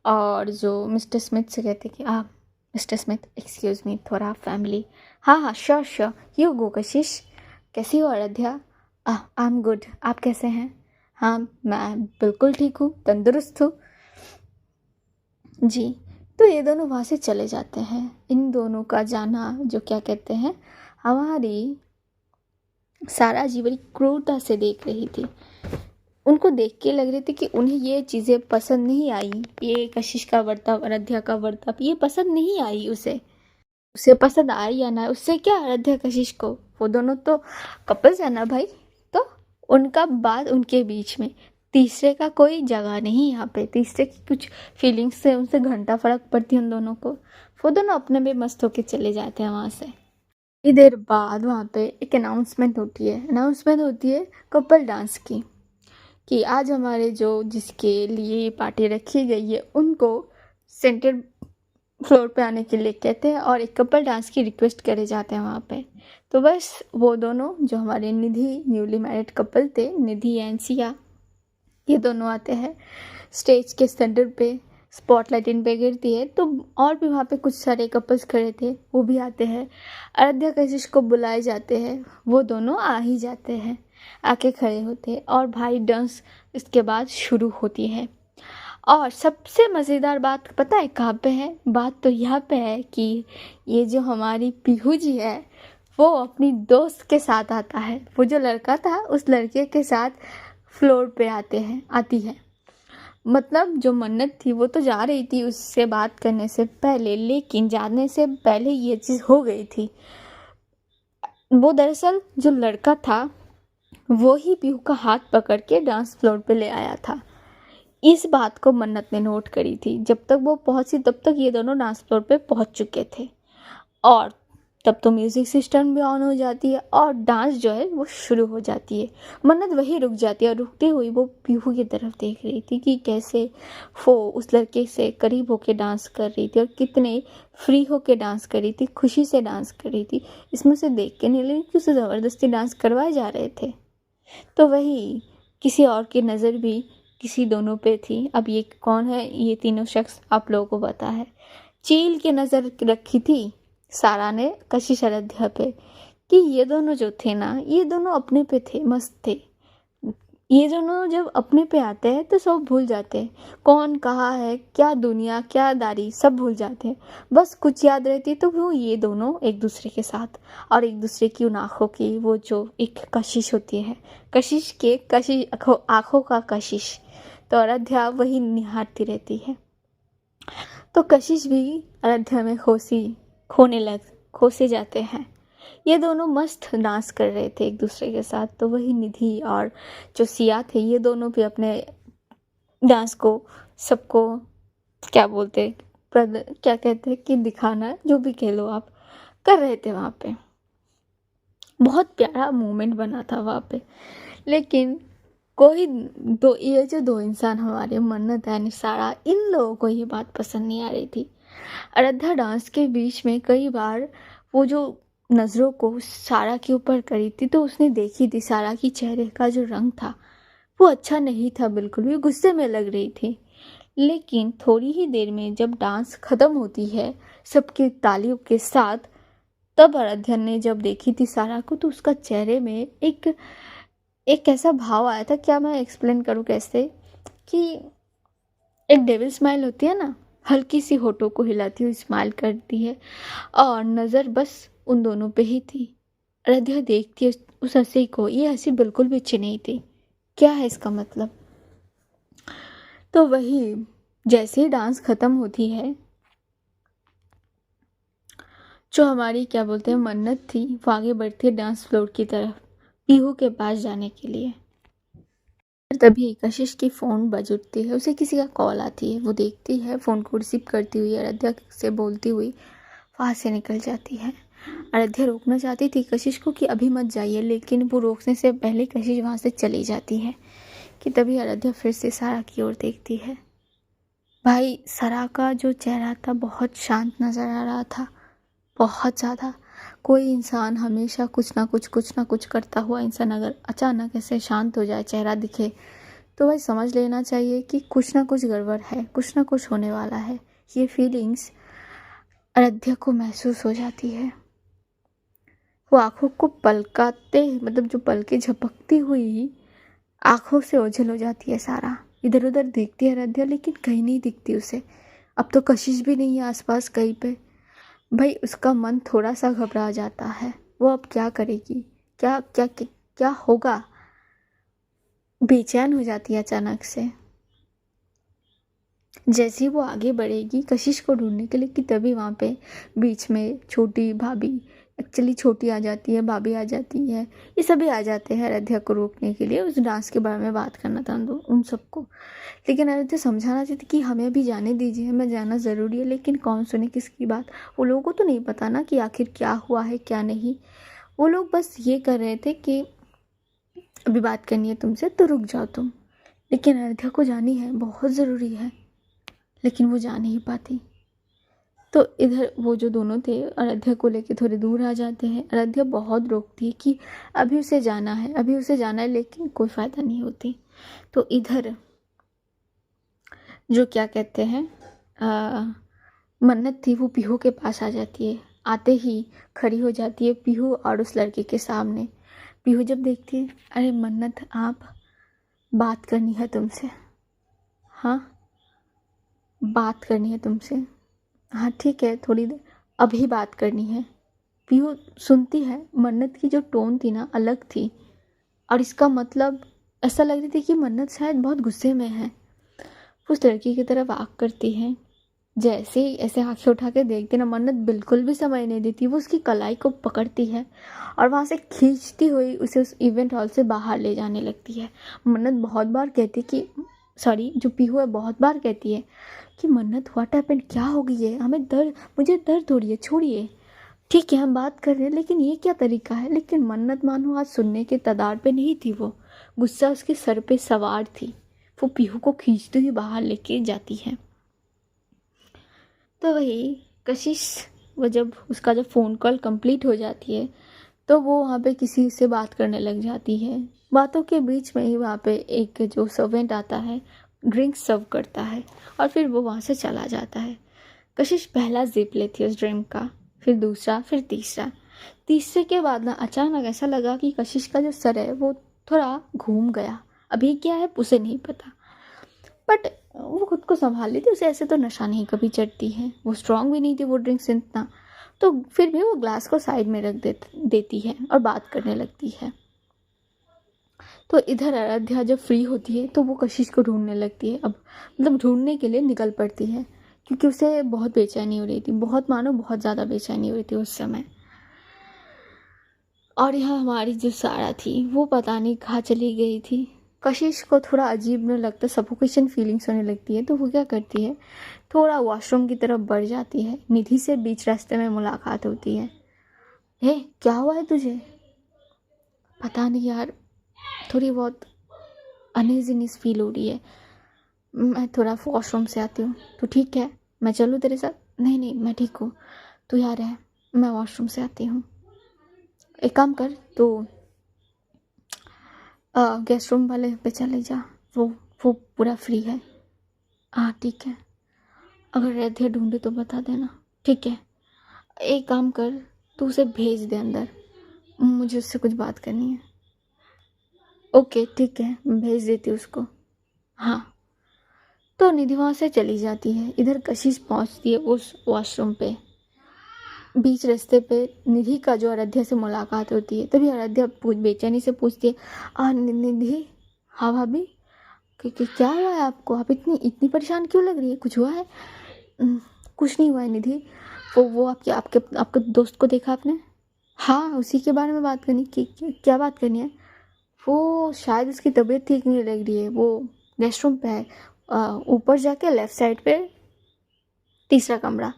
और जो मिस्टर स्मिथ से कहते कि मिस्टर स्मिथ एक्सक्यूज़ मी, थोड़ा फैमिली। हाँ हाँ श्योर श्योर, यू गो कशिश। कैसी हो आराध्या? आई एम गुड, आप कैसे हैं? हाँ मैं बिल्कुल ठीक हूँ, तंदुरुस्त हूँ जी। तो ये दोनों वहाँ से चले जाते हैं। इन दोनों का जाना जो क्या कहते हैं, हमारी सारा जी बड़ी क्रूरता से देख रही थी। उनको देख के लग रही थी कि उन्हें ये चीज़ें पसंद नहीं आई, ये कशिश का बर्ताव, आराध्या का बर्ताव ये पसंद नहीं आई उसे पसंद आई या ना, उससे क्या आराध्या कशिश को, वो दोनों तो कपल्स है ना भाई। तो उनका बात उनके बीच में, तीसरे का कोई जगह नहीं यहाँ पे। तीसरे की कुछ फीलिंग्स से उनसे घंटा फर्क पड़ती है उन दोनों को। वो दोनों अपने में मस्त होके चले जाते हैं वहाँ से। थोड़ी देर बाद वहाँ पे एक अनाउंसमेंट होती है कपल डांस की, कि आज हमारे जो जिसके लिए ये पार्टी रखी गई है उनको सेंटर फ्लोर पे आने के लिए कहते हैं और एक कपल डांस की रिक्वेस्ट करे जाते हैं वहाँ पे। तो बस वो दोनों जो हमारे निधि न्यूली मैरिड कपल थे, निधि एंड सिया, ये दोनों आते हैं स्टेज के सेंटर पे। स्पॉटलाइट इन पे गिरती है तो और भी वहाँ पे कुछ सारे कपल्स खड़े थे, वो भी आते हैं। आराध्या कशिश को बुलाए जाते हैं, वो दोनों आ ही जाते हैं, आके खड़े होते हैं और भाई डांस इसके बाद शुरू होती है। और सबसे मज़ेदार बात पता है कहाँ पे है? बात तो यहाँ पे है कि ये जो हमारी पीहू जी है वो अपनी दोस्त के साथ आता है। वो जो लड़का था उस लड़के के साथ फ्लोर पे आती है। मतलब जो मन्नत थी वो तो जा रही थी उससे बात करने से पहले, लेकिन जाने से पहले ये चीज़ हो गई थी। वो दरअसल जो लड़का था वो ही पीहू का हाथ पकड़ के डांस फ्लोर पे ले आया था। इस बात को मन्नत ने नोट करी थी। जब तक वो पहुंची तब तक ये दोनों डांस फ्लोर पे पहुंच चुके थे और तब तो म्यूज़िक सिस्टम भी ऑन हो जाती है और डांस जो है वो शुरू हो जाती है। मन्नत वहीं रुक जाती है और रुकते हुए वो पीहू की तरफ देख रही थी कि कैसे वो उस लड़के से करीब होके डांस कर रही थी और कितने फ्री होके डांस कर रही थी, खुशी से डांस कर रही थी। इसमें से देख के नहीं लगी कि उसे ज़बरदस्ती डांस करवाए जा रहे थे। तो वही किसी और की नज़र भी किसी दोनों पे थी। अब ये कौन है, ये तीनों शख्स आप लोगों को पता है। चील की नज़र रखी थी सारा ने कशिश आराध्या पे कि ये दोनों जो थे ना, ये दोनों अपने पे थे, मस्त थे। ये दोनों जब अपने पे आते हैं तो सब भूल जाते हैं, कौन कहाँ है, क्या दुनिया क्या दारी, सब भूल जाते हैं। बस कुछ याद रहती तो वो ये दोनों एक दूसरे के साथ और एक दूसरे की उन आँखों की वो जो एक कशिश होती है, कशिश आँखों का कशिश, तो आराध्या वही निहारती रहती है। तो कशिश भी आराध्या में खोसे जाते हैं। ये दोनों मस्त डांस कर रहे थे एक दूसरे के साथ। तो वही निधि और जो सिया थे ये दोनों भी अपने डांस को सबको क्या कहते हैं कि दिखाना, जो भी कह लो आप, कर रहे थे वहाँ पे। बहुत प्यारा मोमेंट बना था वहाँ पे। लेकिन ये जो दो इंसान हमारे मन्नत है निसारा, इन लोगों को ये बात पसंद नहीं आ रही थी। आराध्या डांस के बीच में कई बार वो जो नज़रों को सारा के ऊपर करी थी तो उसने देखी थी सारा की चेहरे का जो रंग था वो अच्छा नहीं था, बिल्कुल भी गुस्से में लग रही थी। लेकिन थोड़ी ही देर में जब डांस ख़त्म होती है सबकी तालियों के साथ, तब आराध्या ने जब देखी थी सारा को तो उसका चेहरे में एक ऐसा भाव आया था, क्या मैं एक्सप्लेन करूँ कैसे, कि एक डेविल स्माइल होती है ना, हल्की सी होठों को हिलाती हुई स्माइल करती है और नज़र बस उन दोनों पे ही थी। आराध्या देखती है उस हंसी को, ये हंसी बिल्कुल भी अच्छी नहीं थी। क्या है इसका मतलब? तो वही जैसे ही डांस ख़त्म होती है, जो हमारी क्या बोलते हैं मन्नत थी वो आगे बढ़ती है डांस फ्लोर की तरफ पीहू के पास जाने के लिए। तभी कशिश की फ़ोन बज उठती है, उसे किसी का कॉल आती है। वो देखती है, फ़ोन को रिसीव करती हुई आराध्या से बोलती हुई वहाँ से निकल जाती है। आराध्या रोकना चाहती थी कशिश को कि अभी मत जाइए, लेकिन वो रोकने से पहले कशिश वहाँ से चली जाती है कि तभी आराध्या फिर से सारा की ओर देखती है। भाई सारा का जो चेहरा था बहुत शांत नज़र आ रहा था, बहुत ज़्यादा। कोई इंसान हमेशा कुछ ना कुछ करता हुआ इंसान अगर अचानक ऐसे शांत हो जाए, चेहरा दिखे, तो भाई समझ लेना चाहिए कि कुछ ना कुछ गड़बड़ है, कुछ ना कुछ होने वाला है। ये फीलिंग्स आराध्या को महसूस हो जाती है। वो आंखों को पलकाते, मतलब जो पलकें झपकती हुई आंखों से ओझल हो जाती है सारा। इधर उधर देखती है आराध्या, लेकिन कहीं नहीं दिखती उसे। अब तो कशिश भी नहीं है आसपास कहीं पे। भाई उसका मन थोड़ा सा घबरा जाता है। वो अब क्या करेगी, क्या क्या क्या, क्या होगा। बेचैन हो जाती है अचानक से। जैसे ही वो आगे बढ़ेगी कशिश को ढूंढने के लिए कि तभी वहाँ पे बीच में छोटी भाभी, एक्चुअली छोटी आ जाती है, भाभी आ जाती है, ये सभी आ जाते हैं आराध्या को रोकने के लिए। उस डांस के बारे में बात करना था उन सबको। लेकिन आराध्या समझाना चाहती कि हमें अभी जाने दीजिए, हमें जाना ज़रूरी है। लेकिन कौन सुने किसकी बात। वो लोगों को तो नहीं पता ना कि आखिर क्या हुआ है क्या नहीं। वो लोग बस ये कर रहे थे कि अभी बात करनी है तुमसे तो रुक जाओ तुम। लेकिन आराध्या को जानी है, बहुत ज़रूरी है, लेकिन वो जा नहीं पाती। तो इधर वो जो दोनों थे आराध्या को लेके थोड़े दूर आ जाते हैं। आराध्या बहुत रोकती है कि अभी उसे जाना है, अभी उसे जाना है, लेकिन कोई फ़ायदा नहीं होती। तो इधर जो क्या कहते हैं मन्नत थी, वो पीहू के पास आ जाती है। आते ही खड़ी हो जाती है पीहू और उस लड़के के सामने। पीहू जब देखती है, अरे मन्नत आप, बात करनी है तुमसे। हाँ, बात करनी है तुमसे। हाँ ठीक है, थोड़ी देर अभी बात करनी है। पीहू सुनती है, मन्नत की जो टोन थी ना अलग थी, और इसका मतलब ऐसा लग रही थी कि मन्नत शायद बहुत गुस्से में है। उस लड़की की तरफ आँख करती है। जैसे ही ऐसे आँखें उठा के देखती ना, मन्नत बिल्कुल भी समय नहीं देती। वो उसकी कलाई को पकड़ती है और वहाँ से खींचती हुई उसे उस इवेंट हॉल से बाहर ले जाने लगती है। मन्नत बहुत बार कहती कि सॉरी, जो पीहू है बहुत बार कहती है कि मन्नत व्हाट हैपेंड, क्या हो गई है, हमें दर्द, मुझे दर्द हो रही है, छोड़िए, ठीक है हम बात कर रहे हैं, लेकिन ये क्या तरीका है। लेकिन मन्नत मानो आज सुनने के तदार पे नहीं थी। वो गुस्सा उसके सर पे सवार थी। वो पीहू को खींचती हुई बाहर लेके जाती है। तो वही कशिश, वो जब उसका जब फ़ोन कॉल कंप्लीट हो जाती है तो वो वहाँ पे किसी से बात करने लग जाती है। बातों के बीच में ही वहाँ पे एक जो सर्वेंट आता है, ड्रिंक सर्व करता है और फिर वो वहाँ से चला जाता है। कशिश पहला जिप लेती है उस ड्रिंक का, फिर दूसरा, फिर तीसरा। तीसरे के बाद ना अचानक ऐसा लगा कि कशिश का जो सर है वो थोड़ा घूम गया। अभी क्या है उसे नहीं पता, बट वो खुद को संभाल लेती। उसे ऐसे तो नशा नहीं कभी चढ़ती है, वो स्ट्रांग भी नहीं थी वो ड्रिंक्स इतना। तो फिर भी वो ग्लास को साइड में रख देती है और बात करने लगती है। तो इधर आराध्या जब फ्री होती है तो वो कशिश को ढूंढने लगती है। अब मतलब ढूंढने के लिए निकल पड़ती है, क्योंकि उसे बहुत बेचैनी हो रही थी, बहुत मानो बहुत ज़्यादा बेचैनी हो रही थी उस समय। और यहाँ हमारी जो सारा थी वो पता नहीं कहाँ चली गई थी। कशिश को थोड़ा अजीब न लगता, सफोकेशन फीलिंग्स होने लगती है, तो वो क्या करती है, थोड़ा वॉशरूम की तरफ बढ़ जाती है। निधि से बीच रास्ते में मुलाकात होती है। हे क्या हुआ है तुझे। पता नहीं यार, थोड़ी बहुत अनइजीनेस फील हो रही है, मैं थोड़ा वॉशरूम से आती हूँ। तो ठीक है मैं चलूँ तेरे साथ। नहीं नहीं मैं ठीक हूँ, तू यहाँ रह, मैं वॉशरूम से आती हूँ। एक काम कर, तो गेस्ट रूम वाले पे चले जा, वो पूरा फ्री है। हाँ ठीक है, अगर रहते ढूंढे तो बता देना। ठीक है, एक काम कर, तू उसे भेज दे अंदर, मुझे उससे कुछ बात करनी है। ओके ठीक है, मैं भेज देती हूँ उसको। हाँ। तो निधि वहाँ से चली जाती है। इधर कशिश पहुँचती है उस वॉशरूम पे। बीच रास्ते पे निधि का जो आराध्या से मुलाकात होती है। तभी आराध्या बेचैनी से पूछती है, निधि, हाँ भाभी, क्या हुआ है आपको, आप इतनी इतनी परेशान क्यों लग रही है, कुछ हुआ है। कुछ नहीं हुआ है निधि, वो आपके आपके आपके दोस्त को देखा आपने। हाँ उसी के बारे में बात करनी। क्या बात करनी है। वो शायद उसकी तबीयत ठीक नहीं लग रही है, वो गेस्ट रूम पे है, ऊपर जाके लेफ़्ट साइड पे तीसरा कमरा,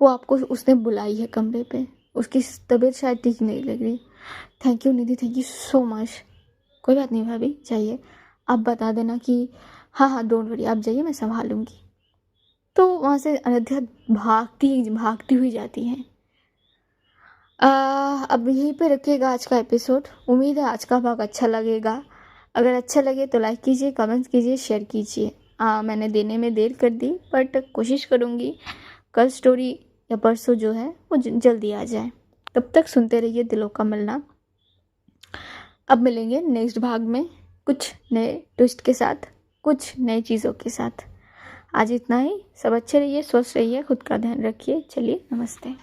वो आपको उसने बुलाई है कमरे पे, उसकी तबीयत शायद ठीक नहीं लग रही। Thank you Nidhi, thank you so much. कोई बात नहीं भाभी, जाइए, आप बता देना कि हाँ हाँ डोंट वरी, आप जाइए, मैं संभालूंगी। तो वहाँ से अनद्या भागती भागती हुई जाती हैं। अब यहीं पे रखिएगा आज का एपिसोड। उम्मीद है आज का भाग अच्छा लगेगा। अगर अच्छा लगे तो लाइक कीजिए, कमेंट्स कीजिए, शेयर कीजिए। मैंने देने में देर कर दी, बट कोशिश करूँगी कल स्टोरी या परसों जो है वो जल्दी आ जाए। तब तक सुनते रहिए दिलों का मिलना। अब मिलेंगे नेक्स्ट भाग में कुछ नए ट्विस्ट के साथ, कुछ नई चीज़ों के साथ। आज इतना ही। सब अच्छे रहिए, स्वस्थ रहिए, खुद का ध्यान रखिए। चलिए, नमस्ते।